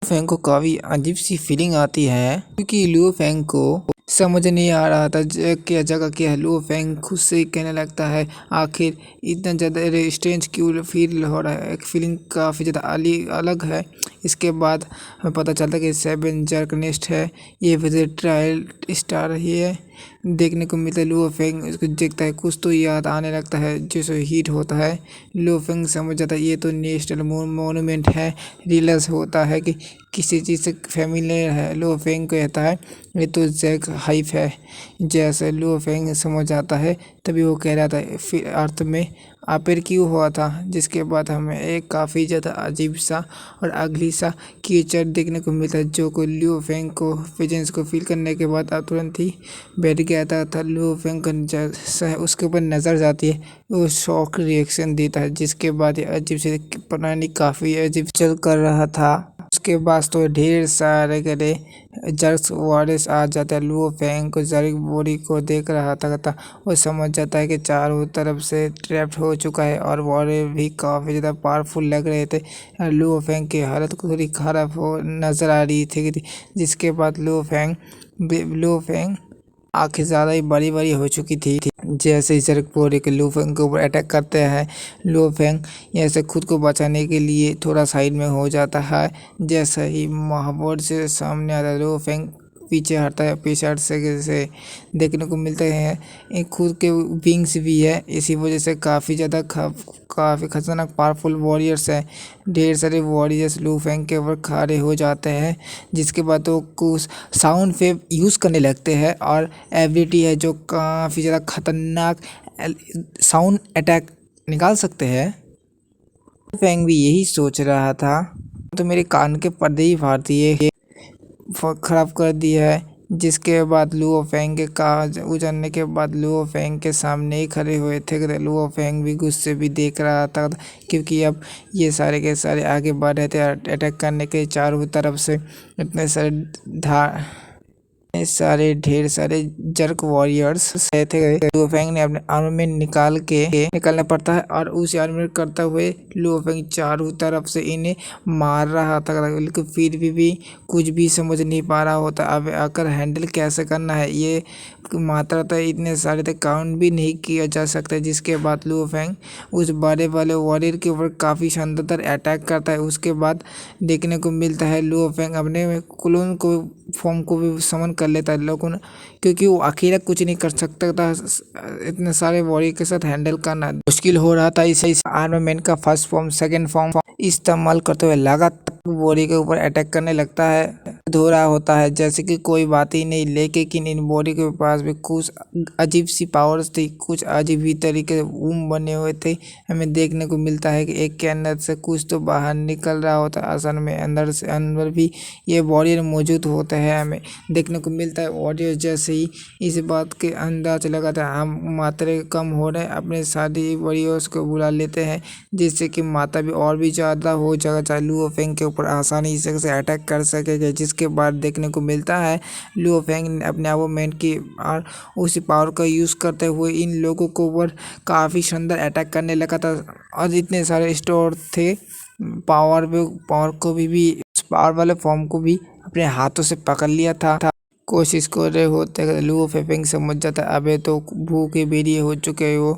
Fang को काफ़ी अजीब सी फीलिंग आती है क्योंकि लुओ फैंग को समझ नहीं आ रहा था क्या जगह क्या है। लुओ फैंग खुद से ही कहने लगता है आखिर इतना ज़्यादा स्ट्रेंज क्यों फील हो रहा है, एक फीलिंग काफ़ी ज़्यादा अलग है। इसके बाद हमें पता चलता है कि 7 जर्क नेस्ट है, ये वजह ट्रायल स्टार रही है। देखने को मिलता है लुओ फैंग इसको देखता है, कुछ तो याद आने लगता है जैसे हीट होता है। लुओ फैंग समझ जाता है ये तो नेशनल मोनूमेंट है। रियलाइज होता है कि किसी चीज़ से फैमिलियर है। लुओ फैंग को कहता है ये तो जैक हाइप है। जैसे लुओ फैंग समझ आता है तभी वो कह रहा था फिर अर्थ में आपिर क्यों हुआ था। जिसके बाद हमें एक काफ़ी ज़्यादा अजीब सा और अगली सा क्रिएचर देखने को मिलता है जो को लुओ फैंग को प्रेजेंस को फील करने के बाद तुरंत ही बैठ गया था। लुओ फैंग का जैसा उसके ऊपर नज़र जाती है, वो शॉक रिएक्शन देता है। जिसके बाद ये अजीब से प्राणी काफ़ी अजीब चल कर रहा था। उसके बाद तो ढेर सारे गले जर्क वारिस आ जाते हैं। लुओ फैंग को जर्क बॉडी को देख रहा था वो समझ जाता है कि चारों तरफ से ट्रैप्ड हो चुका है और वॉरियर भी काफ़ी ज़्यादा पावरफुल लग रहे थे। लुओ फैंग की हालत थोड़ी ख़राब हो नज़र आ रही थी। जिसके बाद लुओ फैंग आंखें ज़्यादा ही बड़ी बड़ी हो चुकी थी। जैसे ही जर्क बॉडी के लुओ फैंग के ऊपर अटैक करते हैं, लुओ फैंग ऐसे खुद को बचाने के लिए थोड़ा साइड में हो जाता है। जैसे ही महाबोर्ड से सामने आता है लुओ फैंग पीछे हटता है। पीछे हट से देखने को मिलते हैं एक खुद के विंग्स भी है। इसी वजह से काफ़ी ज़्यादा काफ़ी खतरनाक पावरफुल वॉरियर्स हैं। ढेर सारे वॉरियर्स लुओ फैंग के ऊपर खड़े हो जाते हैं। जिसके बाद वो कुछ साउंड पे यूज़ करने लगते हैं और एबिलिटी है जो काफ़ी ज़्यादा खतरनाक साउंड अटैक निकाल सकते हैं। लुओ फैंग भी यही सोच रहा था तो मेरे कान के पर्दे ही फाड़ दिए, खराब कर दिया है। जिसके बाद लुओ फैंग के काज उजड़ने के बाद लुओ फैंग के सामने ही खड़े हुए थे। लुओ फैंग भी गुस्से भी देख रहा था क्योंकि अब ये सारे के सारे आगे बढ़ रहे थे अटैक करने के चारों तरफ से। इतने ढेर सारे जर्क वॉरियर्स थे। लुओ फैंग ने अपने आर्ममेंट निकालना पड़ता है और उस आर्ममेंट करते हुए लुओ फैंग चारों तरफ से इन्हें मार रहा था। लेकिन फिर भी कुछ भी समझ नहीं पा रहा होता अब आकर हैंडल कैसे करना है। ये मात्रा तो इतने सारे थे काउंट भी नहीं किया जा सकता। जिसके बाद लुओ फैंग उस बड़े वाले वॉरियर के ऊपर काफ़ी शानदार अटैक करता है। उसके बाद देखने को मिलता है लुओ फैंग अपने क्लोन को फॉर्म को भी समन कर लेता है लोगों क्योंकि वो अकेला कुछ नहीं कर सकता था। इतने सारे वॉरियर के साथ हैंडल करना मुश्किल हो रहा था। इसे आर्मामेंट का फर्स्ट फॉर्म सेकंड फॉर्म इस्तेमाल करते हुए लगातार बॉडी के ऊपर अटैक करने लगता है। धो रहा होता है जैसे कि कोई बात ही नहीं, लेकिन इन बॉडी के पास भी कुछ अजीब सी पावर्स थी, कुछ अजीब ही तरीके से वूम बने हुए थे। हमें देखने को मिलता है कि एक के अंदर से कुछ तो बाहर निकल रहा होता है। असल में अंदर से अंदर भी ये वॉरियर मौजूद होते हैं। हमें देखने को मिलता है वॉरियर जैसे ही इस बात के अंदाज लगाता है हम मात्रा कम हो रहे हैं, अपने सारी वॉरियर्स को बुला लेते हैं जिससे कि मात्रा भी और भी ज़्यादा हो जाएगा, चाहे लुओ फैंग के ऊपर आसानी से अटैक कर सकेगा। जिसके बाद देखने को मिलता है लुओ फैंग ने अपने आर्मामेंट की और उसी पावर का यूज़ करते हुए इन लोगों को ऊपर काफ़ी शानदार अटैक करने लगा था। और इतने सारे स्टोर थे पावर को भी उस पावर वाले फॉर्म को भी अपने हाथों से पकड़ लिया था। कोशिश कर रहे होते लुओ फैंग समझ जाता है अबे तो भूखे बेरिए हो चुके हैं। वो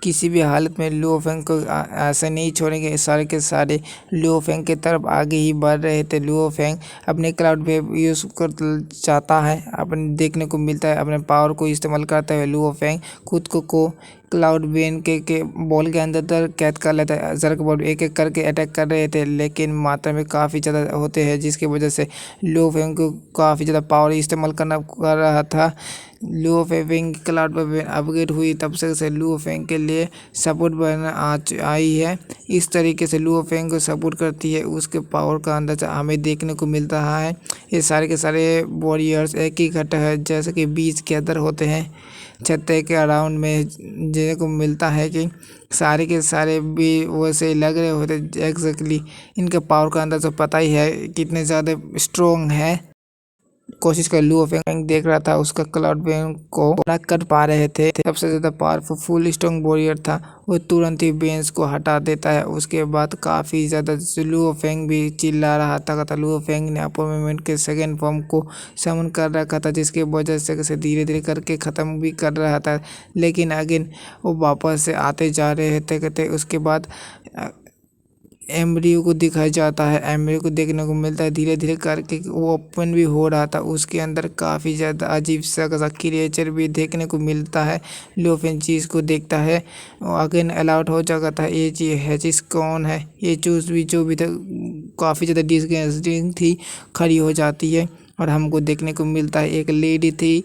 किसी भी हालत में लुओ फैंग को ऐसे नहीं छोड़ेंगे। सारे के सारे लुओ फैंग की तरफ आगे ही बढ़ रहे थे। लुओ फैंग अपने क्लाउड वेव यूज़ कर चाहता है, अपने देखने को मिलता है अपने पावर को इस्तेमाल करते हुए लुओ फैंग खुद को क्लाउड वेन के बॉल के अंदर कैद कर लेता है। जर्क बॉल एक एक करके अटैक कर रहे थे लेकिन मात्रा में काफ़ी ज़्यादा होते हैं जिसकी वजह से लुओ फैंग को काफ़ी ज़्यादा पावर इस्तेमाल कर रहा था। लुओ फैंग क्लाउड वेन अपग्रेड हुई तब से लुओ फैंग के लिए सपोर्ट बनना आई है। इस तरीके से लुओ फैंग को सपोर्ट करती है, उसके पावर का अंदाजा हमें देखने को मिल रहा है। ये सारे के सारे वॉरियर्स एक ही इकट्ठा है जैसे कि बीच के अंदर होते हैं छत्ते के अराउंड में। देखने को मिलता है कि सारे के सारे भी वैसे लग रहे होते एग्जैक्टली। इनके पावर का अंदाजा पता ही है कितने ज़्यादा स्ट्रॉन्ग है। कोशिश कर लुओ फेंग देख रहा था उसका क्लाउड बेन को ना कर पा रहे थे। सबसे ज्यादा पावरफुल फुल स्ट्रॉन्ग वॉरियर था, वो तुरंत ही बेंस को हटा देता है। उसके बाद काफी ज्यादा लुओ फेंग भी चिल्ला रहा था। लुओ फेंग ने अपर मूवमेंट के सेकेंड फॉर्म को समन कर रखा था, जिसके वजह से धीरे धीरे करके खत्म भी कर रहा था, लेकिन अगेन वो वापस से आते जा रहे थे। उसके बाद एम्ब्रियो को दिखाया जाता है, एम्ब्रियो को देखने को मिलता है धीरे धीरे करके वो ओपन भी हो रहा था। उसके अंदर काफ़ी ज़्यादा अजीब सा क्रिएचर भी देखने को मिलता है। लोफेन चीज़ को देखता है, अगेन अलाउट हो जाता था ये चीज़ है चीज़ कौन है। ये चूज भी जो भी था काफ़ी ज़्यादा डिस्गस्टिंग थी, खड़ी हो जाती है और हमको देखने को मिलता है एक लेडी थी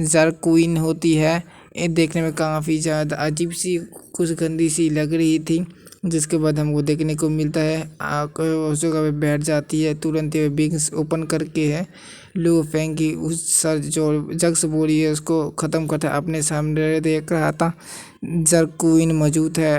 जर्क क्वीन होती है। ये देखने में काफ़ी ज़्यादा अजीब सी कुछ गंदी सी लग रही थी, जिसके बाद हमको देखने को मिलता है उस जगह पे बैठ जाती है। तुरंत ही विंग्स ओपन करके है लुओ फेंग की उस सर जो जग्स बोली है उसको ख़त्म करता है। अपने सामने देख रहा था जर्क क्वीन मौजूद है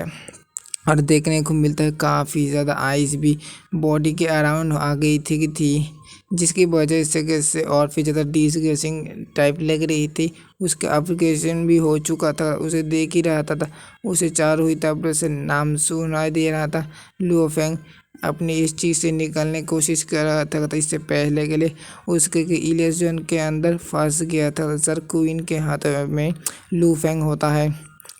और देखने को मिलता है काफ़ी ज़्यादा आइस भी बॉडी के अराउंड आ गई थी, जिसकी वजह से और फिर ज़्यादा डिसगस्टिंग टाइप लग रही थी। उसका एप्लीकेशन भी हो चुका था, उसे देख ही रहा था। उसे चारों ही तरफ से नाम सुनाई दे रहा था। लुओ फेंग अपनी इस चीज़ से निकलने की कोशिश कर रहा था। इससे पहले के लिए उसके इल्यूजन के अंदर फंस गया था। सर क्वीन के हाथ में लू फेंग होता है,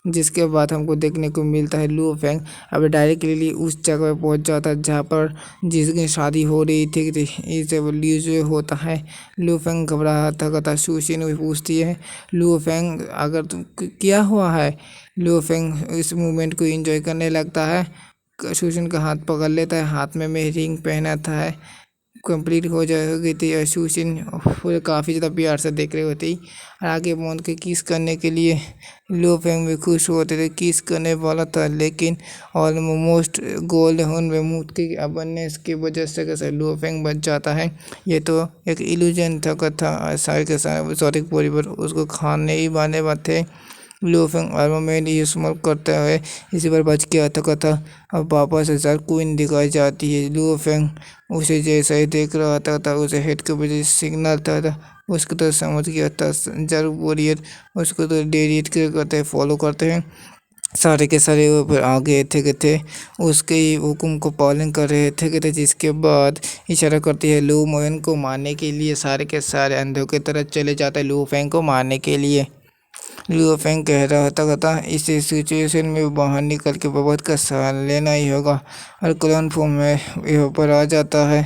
जिसके बाद हमको देखने को मिलता है लुओ फेंग अब डायरेक्टली उस जगह पे पहुंच जाता है जहाँ पर जिसकी शादी हो रही थी। इसे ल्यूजो होता है। लुओ फेंग घबराता था। सुशिन भी पूछती है लुओ फेंग अगर तुम क्या हुआ है। लुओ फेंग इस मूवमेंट को एंजॉय करने लगता है। सुशिन का हाथ पकड़ लेता है, हाथ में रिंग पहना था है कंप्लीट हो जाएगी थी। सुशिन पूरे काफ़ी ज़्यादा प्यार से देख रहे होते ही और आगे पहुँच के किस करने के लिए लुओ फेंग भी खुश होते थे। किस करने वाला था, लेकिन ऑलमोस्ट गोल्ड हॉर्न में मुँह के बनने की वजह से कैसे लुओ फेंग बच जाता है। ये तो एक इल्यूजन था सारे के सारे सॉरिक परिवार उसको खाने ही वाले बात थे। लुओ फेंग आर्मामेंट इस्तेमाल करते हुए इसी पर बच गया था। अब वापस से जर्क क्वीन दिखाई जाती है। लुओ फेंग उसे जैसा ही देख रहा था उसे हेड के वजह सिग्नल था। उसको तो समझ गया था जर्क वॉरियर उसको तो डेरिएट करते फॉलो करते हैं। सारे के सारे वो फिर आगे थे उसके ही हुक्म को पालन कर रहे थे। जिसके बाद इशारा करती है लू मोयन को मारने के लिए। सारे के सारे अंधों की तरफ चले जाते हैं लू फेंग को मारने के लिए। लुओ फेंग कह रहा था इस सिचुएशन में बाहर निकल के बबत का सहारा लेना ही होगा और क्लोन फॉर्म में यहाँ पर आ जाता है।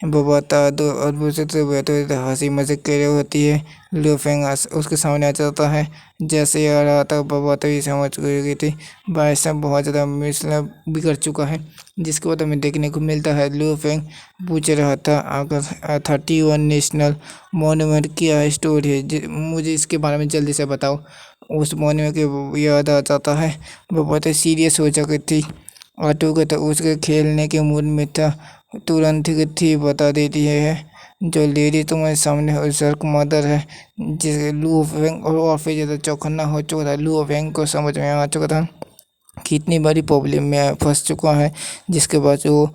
बबाता दो और दूसरे से बैठे हंसी मजाक कर रही होती है। लुओ फेंग उसके सामने आ जाता है। जैसे ही आ रहा था बबाता भी समझ गई थी भाई साहब बहुत ज़्यादा मिसला बिगड़ चुका है। जिसके बाद हमें देखने को मिलता है लुओ फेंग पूछ रहा था अगर 31 नेशनल मॉन्यूमेंट क्या स्टोरी है, मुझे इसके बारे में जल्दी से बताओ। उस मॉन्यूमेंट के याद आ जाता है। वो बहुत सीरियस हो चुकी थी। ऑटो को तो उसके खेलने के मूड में था। तुरंत ही थी बता देती है जो लेडी तुम्हारे सामने हो जर्क मदर है। जिसे लुओ फेंग और फिर ज़्यादा चौकन्ना हो चुका था। लुओ फेंग को समझ में आ चुका था कितनी बड़ी प्रॉब्लम में फंस चुका है। जिसके बाद वो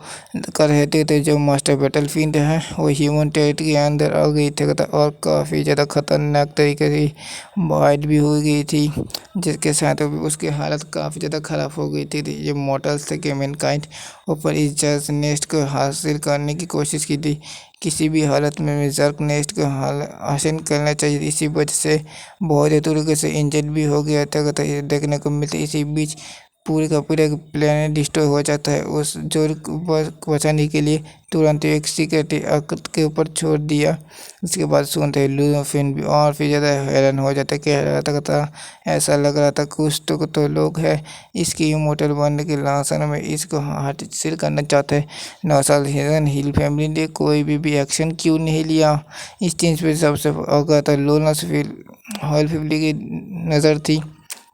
कर रहे थे जो मास्टर बैटलफील्ड है वो ह्यूमन टेरिटरी के अंदर आ गई थी और काफ़ी ज़्यादा खतरनाक तरीके से वाइट भी हो गई थी, जिसके साथ उसकी हालत काफ़ी ज़्यादा ख़राब हो गई थी। ये मॉडल्स थे कि मैनकाइंड ऊपर इस जर्क नेस्ट को हासिल करने की कोशिश की थी। किसी भी हालत में जर्क नेस्ट को हासिल करना चाहिए। इसी वजह से बहुत ही तरीके से इंजर्ड भी हो गया था। देखने को मिलता इसी बीच पूरे का पूरा प्लेनेट डिस्ट्रॉय हो जाता है। उस जोर को बचाने के लिए तुरंत एक सीक्रेट के ऊपर छोड़ दिया। इसके बाद सुनते ही लुओ फेंग भी और फिर ज़्यादा हैरान हो जाता। कह रहा था ऐसा लग रहा था कुछ तो लोग हैं इसकी इमोटल बनने के लालसा में इसको हासिल करना चाहते हैं। 9 साल हिरन हिल फैमिली ने कोई भी एक्शन क्यों नहीं लिया। इस चीज़ पर सबसे अवगत लोनस हॉल फैमिली की नज़र थी।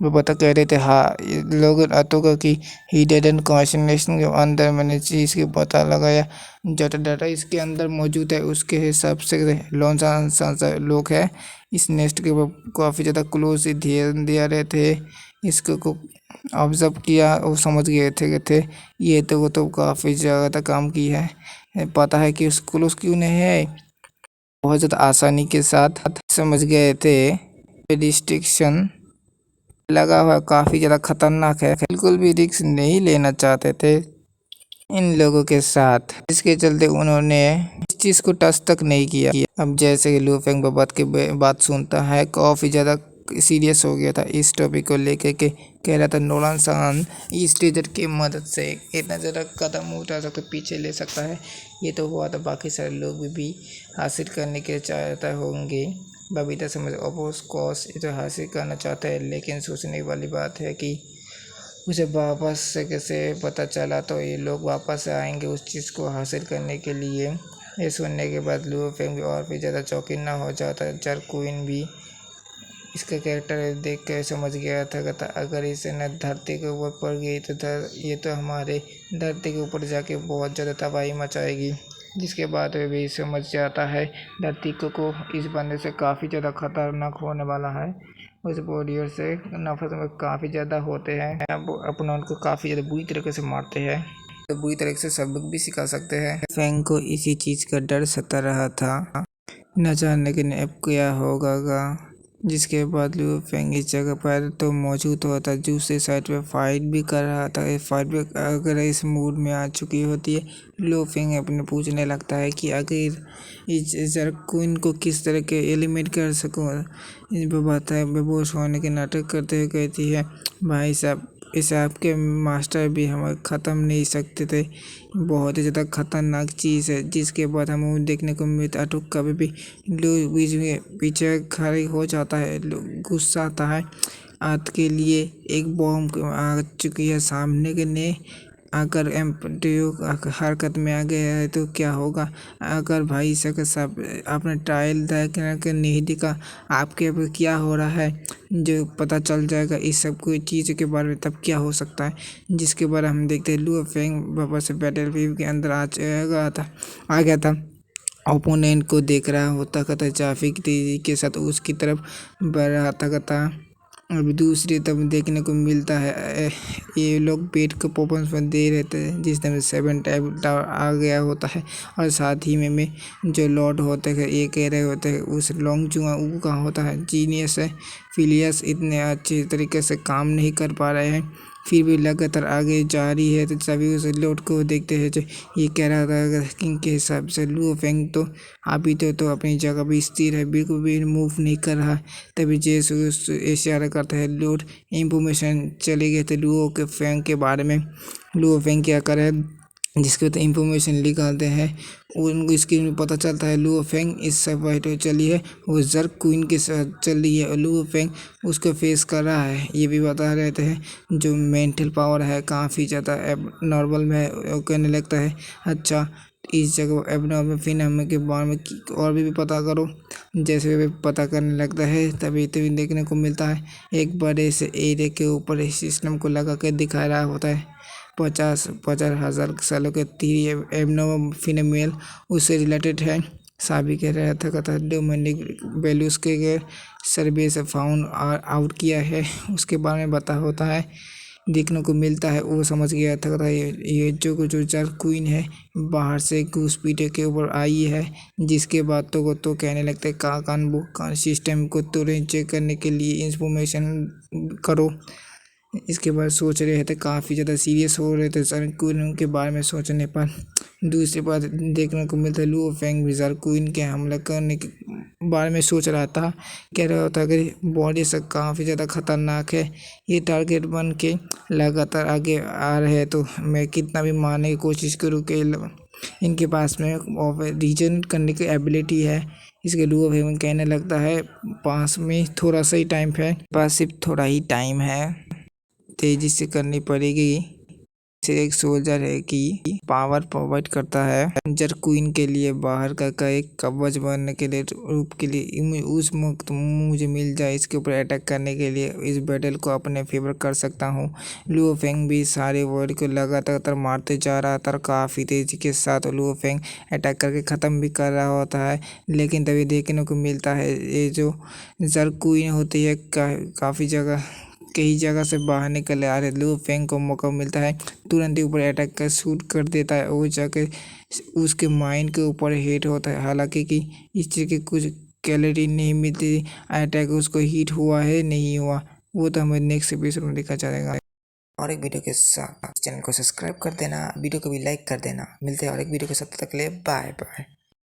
वो बता कह रहे थे हाँ लोग आतों की हिडन कॉन्स्टिट्यूशन के अंदर मैंने चीज़ की पता लगाया जो डाटा इसके अंदर मौजूद है उसके हिसाब से लोन लोग हैं इस नेस्ट के ऊपर काफ़ी ज़्यादा क्लोज ध्यान दिया रहे थे। इसको को ऑब्जर्व किया और समझ गए थे ये तो वो तो काफ़ी ज़्यादा काम की है। पता है कि उस क्लोज क्यों नहीं है। बहुत ज़्यादा आसानी के साथ समझ गए थे। रिस्ट्रिक्शन लगा हुआ काफ़ी ज़्यादा खतरनाक है, बिल्कुल भी रिस्क नहीं लेना चाहते थे इन लोगों के साथ, इसके चलते उन्होंने इस चीज़ को टच तक नहीं किया। अब जैसे कि लू फेंग बात की बात सुनता है, काफ़ी ज़्यादा सीरियस हो गया था इस टॉपिक को लेकर के, कह रहा था नोलान सान इस टीजर की मदद से इतना ज़्यादा कदम उठा सकता, पीछे ले सकता है। ये तो हुआ था, बाकी सारे लोग भी हासिल करने के चाहते होंगे। बबीता समझ ऑफ कोर्स ये तो हासिल करना चाहता है, लेकिन सोचने वाली बात है कि उसे वापस से कैसे पता चला, तो ये लोग वापस आएंगे उस चीज़ को हासिल करने के लिए। ये सुनने के बाद लू फेंग भी और भी ज़्यादा चौकन्ना हो जाता है। जर क्वीन भी इसका कैरेक्टर देख कर समझ गया था कि अगर इसे न धरती के ऊपर पड़ गई तो ये तो हमारे धरती के ऊपर जाके बहुत ज़्यादा तबाही मचाएगी। जिसके बाद वे भी समझ जाता है धरती को इस बंदे से काफ़ी ज़्यादा खतरनाक होने वाला है। उस वॉरियर से नफरत में काफ़ी ज़्यादा होते हैं, अब अपना उनको काफ़ी ज़्यादा बुरी तरीके से मारते हैं, तो बुरी तरीके से सबक भी सिखा सकते हैं। फेंग को इसी चीज़ का डर सता रहा था, न जाने कि अब क्या होगा। जिसके बाद लू फेंग इस जगह पर तो मौजूद होता, दूसरे साइड पे फाइट भी कर रहा था। इस फाइट पे अगर इस मूड में आ चुकी होती है, लू फेंग अपने पूछने लगता है कि अगर इस जर्क क्वीन को किस तरह के एलिमिनेट कर सकूँ। बताता है बेहोश होने के नाटक करते हुए कहती है, भाई साहब इस आपके मास्टर भी हमें ख़त्म नहीं सकते थे, बहुत ही ज़्यादा खतरनाक चीज़ है। जिसके बाद हमें देखने को मिलता है तो कभी भी लोग बीच में पीछे खड़े हो जाता है, गुस्सा आता है। आज के लिए एक बॉम्ब आ चुकी है सामने के ने, अगर एम्पटीओ हरकत में आ गया है तो क्या होगा। अगर भाई सब आपने ट्रायल कर नहीं दिखा, आपके अब क्या हो रहा है, जो पता चल जाएगा इस सब कोई चीज़ के बारे में, तब क्या हो सकता है। जिसके बारे हम देखते हैं लू फेंग वापस से बैटलफील्ड के अंदर आ गया था। ओपोनेंट को देख रहा होता था, जाफी की तेजी के साथ उसकी तरफ बढ़ रहा था। अभी दूसरी तरफ देखने को मिलता है ये लोग बेट को परफॉर्मेंस में दे रहते हैं, जिस टाइम 7 टाइप आ गया होता है। और साथ ही में जो लॉर्ड होते हैं ये कह रहे होते हैं उस लॉन्ग जुआ वो कहाँ होता है, जीनियस है फिलियस इतने अच्छे तरीके से काम नहीं कर पा रहे हैं, फिर भी लगातार आगे जा रही है। तो सभी उस लॉर्ड को देखते हैं जो ये कह रहा था किंग के हिसाब से लू फेंग तो अभी तो अपनी जगह भी स्थिर है, बिल्कुल भी मूव नहीं कर रहा। तभी जैसे इशारा करता है लूट इंफॉर्मेशन चली गई थी लू के फेंग के बारे में। लू फेंग क्या करे, जिसके बाद इंफॉर्मेशन निकालते हैं, उनको स्क्रीन में पता चलता है लू फेंग इस सब फाइट चली है, वो जर्क क्वीन के साथ चल रही है और लू फेंग उसको फेस कर रहा है। ये भी बता रहते हैं जो मेंटल पावर है काफ़ी ज़्यादा नॉर्मल में कहने लगता है। अच्छा इस जगह एबनॉर्मल फिनोमेना के बारे में और भी पता करो। जैसे भी पता करने लगता है तभी देखने को मिलता है एक बड़े से एरिया के ऊपर इस सिस्टम को लगा कर दिखा रहा होता है। 50,000 सालों के 3 एबनॉर्मल फिनोमेनल उससे रिलेटेड है। साबित कह रहा था डोमिनिक बेलूस के सर्वे से फाउंड आउट किया है, उसके बारे में बता होता है देखने को मिलता है। वो समझ गया था ये जो जर्क क्वीन है बाहर से घुसपैठ के ऊपर आई है। जिसके बाद तो कहने लगता है कान बुक सिस्टम को तुरंत चेक करने के लिए इंफॉर्मेशन करो। इसके बाद सोच रहे थे काफ़ी ज़्यादा सीरियस हो रहे थे जर्क क्वीन के बारे में सोचने पर। दूसरी बात देखने को मिलता है लू फेंग भी जर्क क्वीन के हमला करने के बारे में सोच रहा था, कह रहा था कि बॉडी से काफ़ी ज़्यादा खतरनाक है, ये टारगेट बन के लगातार आगे आ रहे हैं, तो मैं कितना भी मारने की कोशिश करूँ कि इनके पास में रीजन करने की एबिलिटी है। इसके लू फेंग कहने लगता है पास में थोड़ा सा ही टाइम है, पास सिर्फ थोड़ा ही टाइम है, तेजी से करनी पड़ेगी। से एक सोल्जर है कि पावर प्रोवाइड करता है जर क्वीन के लिए बाहर का एक कवच बनने के लिए रूप के लिए उस वक्त मुझे मिल जाए, इसके ऊपर अटैक करने के लिए इस बैटल को अपने फेवर कर सकता हूँ। लू फेंग भी सारे वर्ड को लगातार मारते जा रहा था, काफ़ी तेजी के साथ लू फेंग अटैक करके ख़त्म भी कर रहा होता है। लेकिन तभी देखने को मिलता है ये जो जर क्वीन होती है काफ़ी जगह कई जगह से बाहर निकल आ रहे लू फेंग को मौका मिलता है, तुरंत ही ऊपर अटैक कर शूट कर देता है और जाके उसके माइंड के ऊपर हिट होता है। हालांकि कि इस चीज़ की कुछ क्लैरिटी नहीं मिलती अटैक उसको हिट हुआ है नहीं हुआ, वो तो हमें नेक्स्ट एपिसोड में देखा जाएगा। और एक वीडियो के साथ चैनल को सब्सक्राइब कर देना, वीडियो को भी लाइक कर देना। मिलते हैं और एक वीडियो के साथ, तक के लिए बाय बाय।